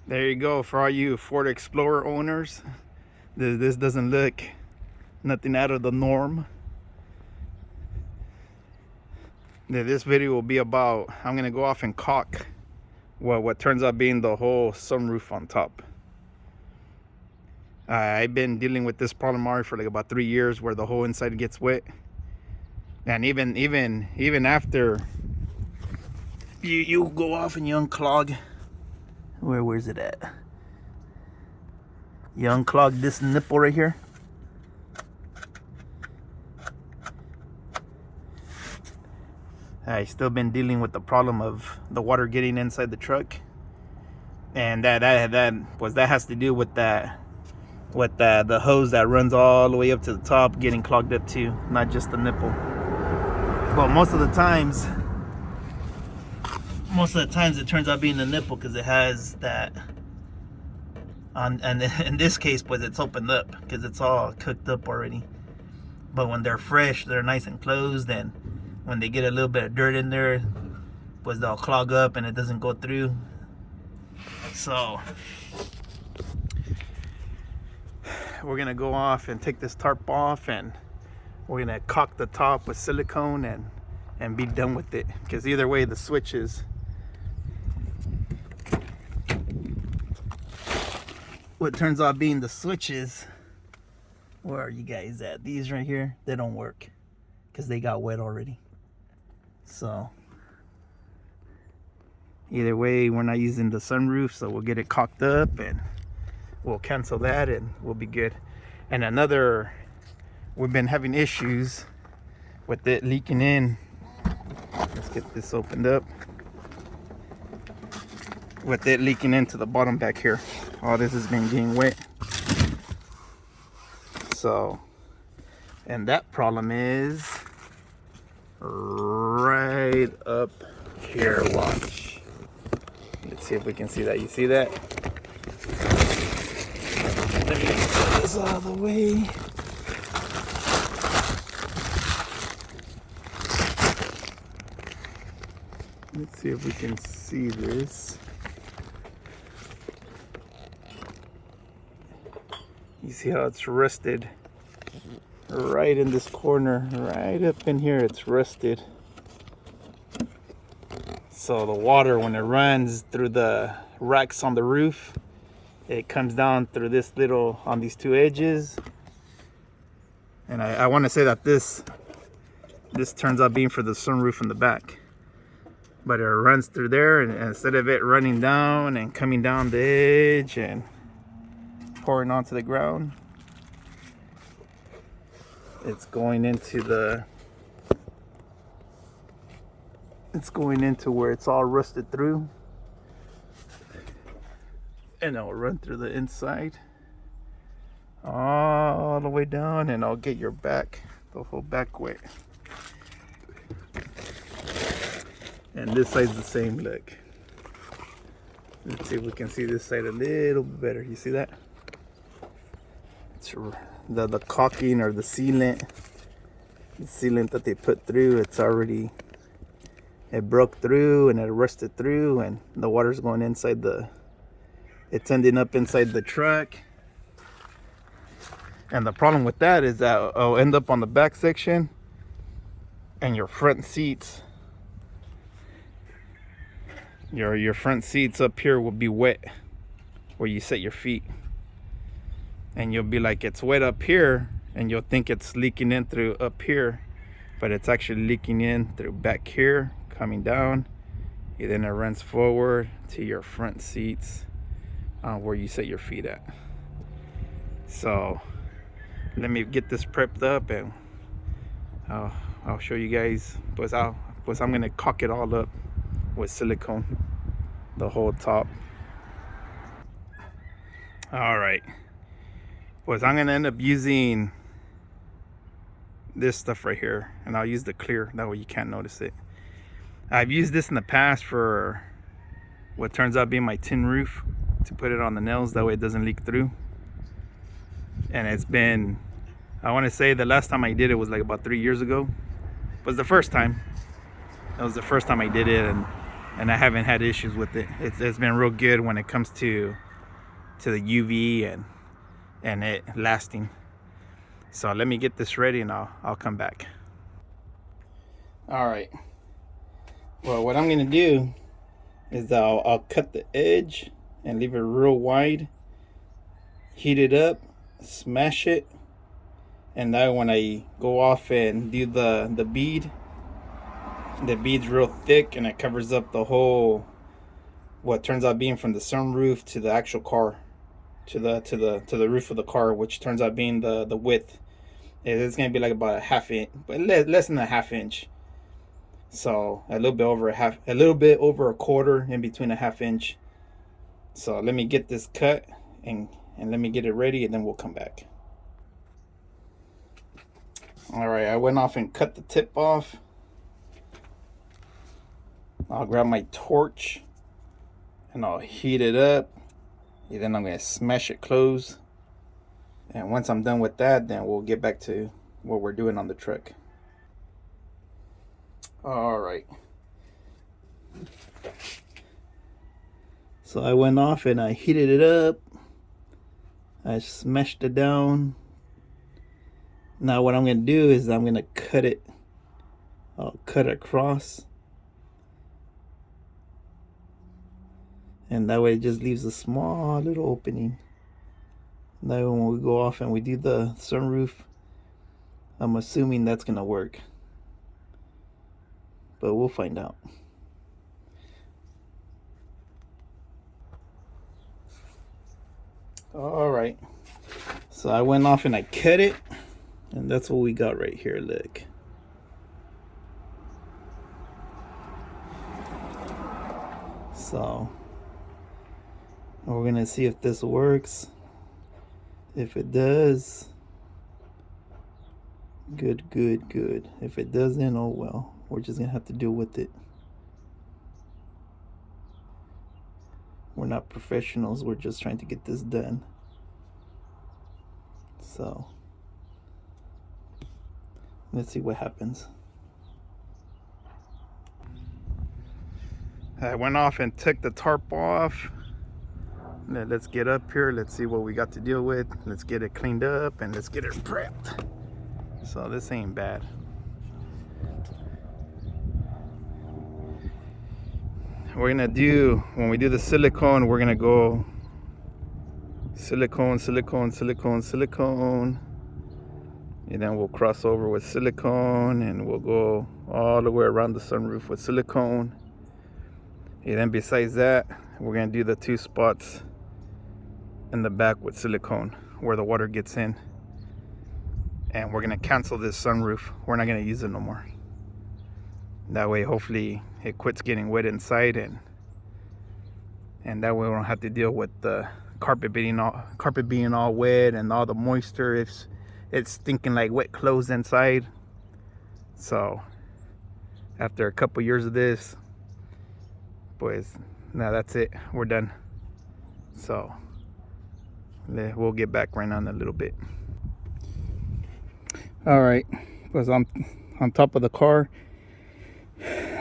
There you go for all you Ford Explorer owners. This doesn't look nothing out of the norm. This video will be about, I'm gonna go off and caulk what turns out being the whole sunroof on top. I've been dealing with this problem already for like about 3 years, where the whole inside gets wet, and even after you go off and you unclog, where's it at? You unclog this nipple right here. I still been dealing with the problem of the water getting inside the truck, and that has to do with the hose that runs all the way up to the top getting clogged up too, not just the nipple. But most of the times it turns out being the nipple, because it has that and in this case, pues, it's opened up because it's all cooked up already. But when they're fresh, they're nice and closed, and when they get a little bit of dirt in there, pues they'll clog up and it doesn't go through. So we're gonna go off and take this tarp off, and we're gonna caulk the top with silicone and be done with it, because either way the switches, what turns out being the switches, where are you guys at? These right here, they don't work because they got wet already. So either way, we're not using the sunroof, so we'll get it caulked up and we'll cancel that and we'll be good. And another, we've been having issues with it leaking in. Let's get this opened up. With it leaking into the bottom back here. All this has been getting wet. So, and that problem is right up here. Watch. Let's see if we can see that. You see that? Let me put this out of the way. Let's see if we can see this. You see how it's rusted right in this corner, right up in here, it's rusted. So the water, when it runs through the racks on the roof, it comes down through this little, on these two edges. And I want to say that this turns out being for the sunroof in the back, but it runs through there, and instead of it running down and coming down the edge and pouring onto the ground, it's going into where it's all rusted through, and it'll run through the inside all the way down, and I'll get your back, the whole back wet. And this side's the same. Look, let's see if we can see this side a little bit better. You see that? It's the caulking, or the sealant that they put through, it's already, it broke through and it rusted through, and the water's going inside it's ending up inside the truck. And the problem with that is that it'll end up on the back section, and your front seats, your front seats up here will be wet where you set your feet. And you'll be like, it's wet up here, and you'll think it's leaking in through up here, but it's actually leaking in through back here, coming down, and then it runs forward to your front seats, where you set your feet at. So let me get this prepped up, and I'll show you guys. But I'm gonna caulk it all up with silicone, the whole top. All right. Was I'm gonna end up using this stuff right here, and I'll use the clear, that way you can't notice it. I've used this in the past for what turns out being my tin roof, to put it on the nails, that way it doesn't leak through. And it's been, I want to say the last time I did it was like about 3 years ago. It was the first time I did it, and and I haven't had issues with it. It's been real good when it comes to the UV and it lasting. So let me get this ready and I'll come back. All right. Well, what I'm gonna do is I'll cut the edge and leave it real wide, heat it up, smash it, and now when I go off and do the bead's real thick and it covers up the whole, what turns out being from the sunroof to the actual car, to the roof of the car, which turns out being the width. It's gonna be like about a half inch, but less than a half inch. So a little bit over a quarter in between a half inch. So let me get this cut and let me get it ready, and then we'll come back. All right, I went off and cut the tip off. I'll grab my torch and I'll heat it up, and then I'm gonna smash it closed. And once I'm done with that, then we'll get back to what we're doing on the truck. All right. So I went off and I heated it up. I smashed it down. Now what I'm gonna do is I'm gonna cut it. I'll cut across. And that way it just leaves a small little opening. Now when we go off and we do the sunroof, I'm assuming that's gonna work. But we'll find out. All right. So I went off and I cut it, and that's what we got right here, look. So we're gonna see if this works. If it does, good. If it doesn't, oh well, we're just gonna have to deal with it. We're not professionals, we're just trying to get this done. So let's see what happens. I went off and took the tarp off. Let's get up here, let's see what we got to deal with. Let's get it cleaned up and let's get it prepped. So this ain't bad. We're gonna do, when we do the silicone, we're gonna go silicone, and then we'll cross over with silicone, and we'll go all the way around the sunroof with silicone. And then besides that, we're gonna do the 2 spots in the back with silicone where the water gets in. And we're gonna cancel this sunroof. We're not gonna use it no more. That way, hopefully, it quits getting wet inside, and that way we don't have to deal with the carpet being all wet and all the moisture. It's stinking like wet clothes inside. So after a couple years of this, boys, now that's it. We're done. So we'll get back right now in a little bit. All right, because I'm on top of the car.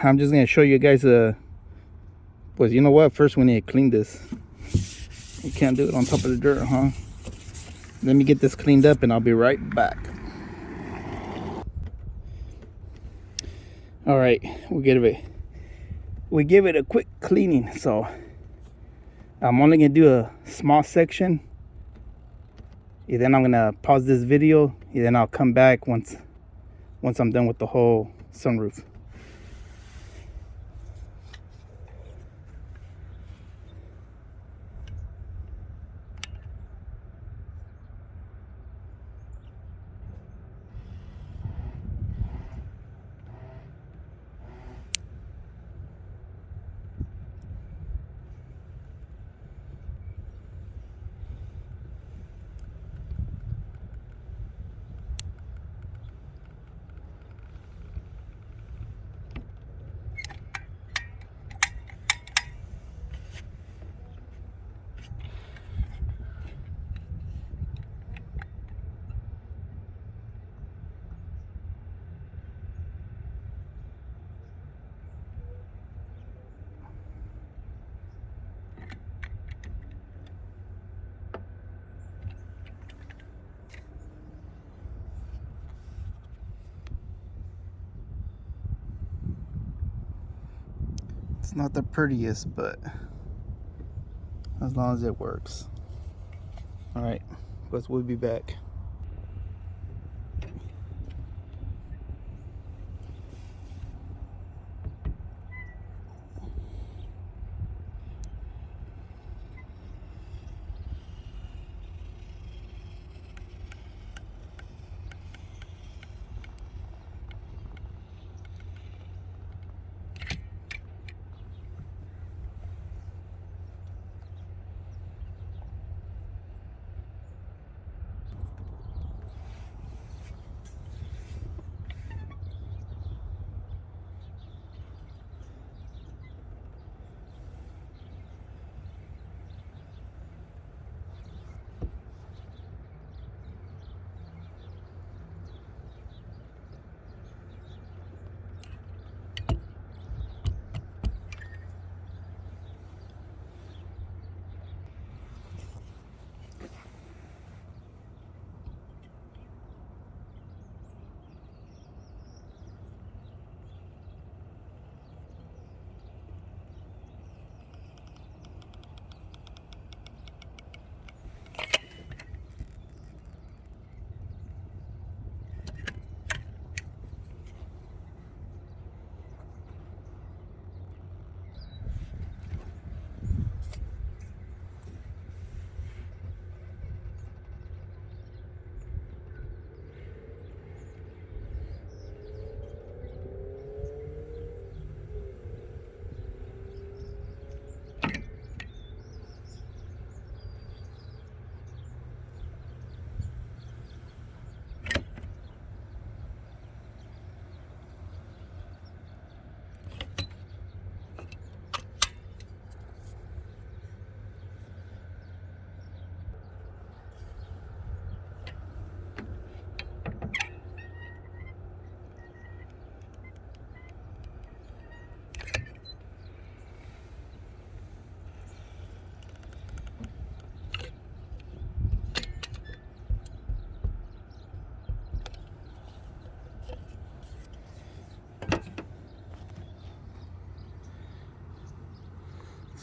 I'm just gonna show you guys but you know what, first we need to clean this. You can't do it on top of the dirt, huh? Let me get this cleaned up and I'll be right back. All right, we give it a quick cleaning. So I'm only gonna do a small section, and then I'm gonna pause this video, and then I'll come back once I'm done with the whole sunroof. It's not the prettiest, but as long as it works. All right, but we'll be back.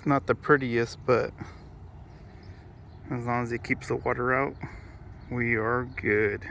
It's not the prettiest, but as long as it keeps the water out, we are good.